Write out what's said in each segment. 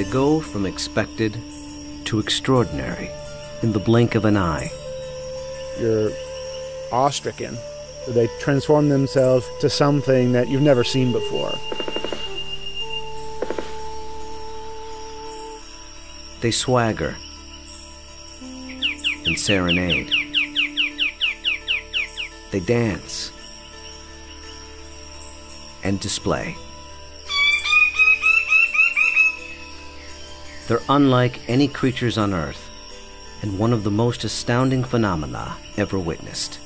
They go from expected to extraordinary in the blink of an eye. You're awestricken. They transform themselves to something that you've never seen before. They swagger and serenade. They dance and display. They're unlike any creatures on Earth, and one of the most astounding phenomena ever witnessed.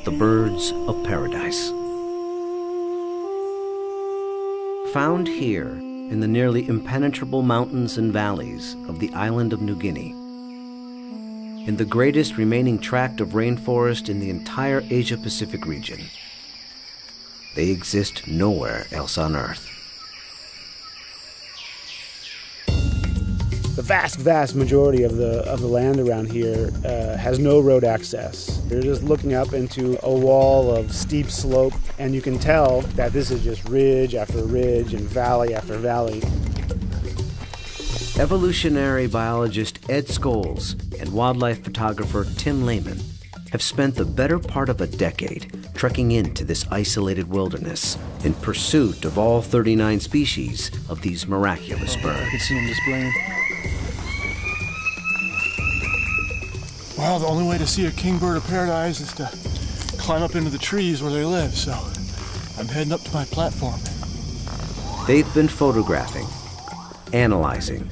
The birds of paradise. Found here in the nearly impenetrable mountains and valleys of the island of New Guinea, in the greatest remaining tract of rainforest in the entire Asia-Pacific region. They exist nowhere else on Earth. The vast majority of the land around here has no road access. You're just looking up into a wall of steep slope, and you can tell that this is just ridge after ridge and valley after valley. Evolutionary biologist Ed Scholes and wildlife photographer Tim Lehman have spent the better part of a decade trekking into this isolated wilderness in pursuit of all 39 species of these miraculous birds. I can see them displaying. Well, the only way to see a kingbird of paradise is to climb up into the trees where they live, so I'm heading up to my platform. They've been photographing, analyzing,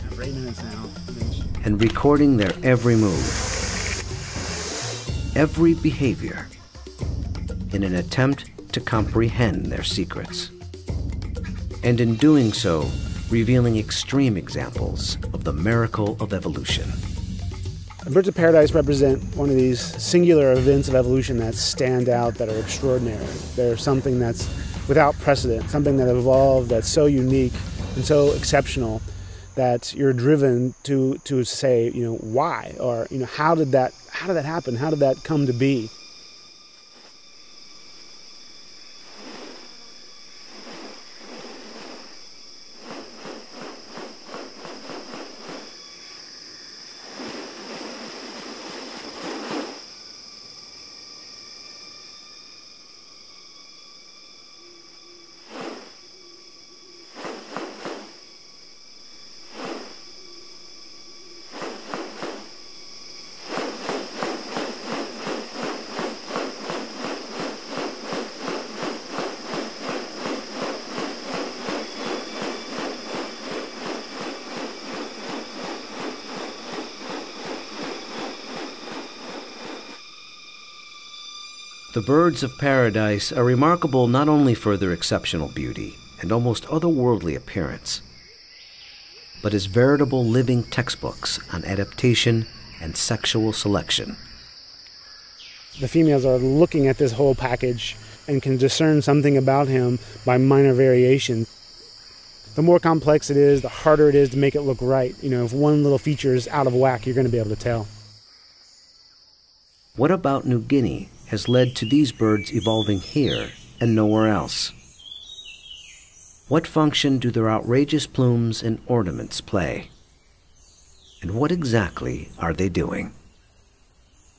and recording their every move, every behavior, in an attempt to comprehend their secrets. And in doing so, revealing extreme examples of the miracle of evolution. Birds of paradise represent one of these singular events of evolution that stand out, that are extraordinary. They're something that's without precedent, something that evolved that's so unique and so exceptional that you're driven to say, why? Or, how did that happen? How did that come to be? The birds of paradise are remarkable not only for their exceptional beauty and almost otherworldly appearance, but as veritable living textbooks on adaptation and sexual selection. The females are looking at this whole package and can discern something about him by minor variation. The more complex it is, the harder it is to make it look right. If one little feature is out of whack, you're going to be able to tell. What about New Guinea has led to these birds evolving here and nowhere else? What function do their outrageous plumes and ornaments play? And what exactly are they doing?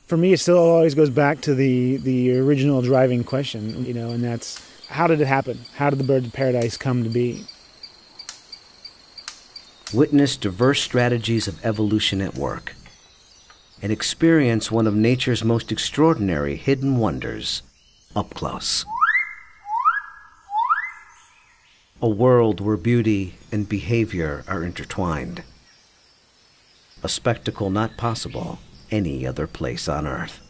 For me, it still always goes back to the original driving question, and that's, how did it happen? How did the birds of paradise come to be? Witness diverse strategies of evolution at work, and experience one of nature's most extraordinary hidden wonders up close. A world where beauty and behavior are intertwined. A spectacle not possible any other place on Earth.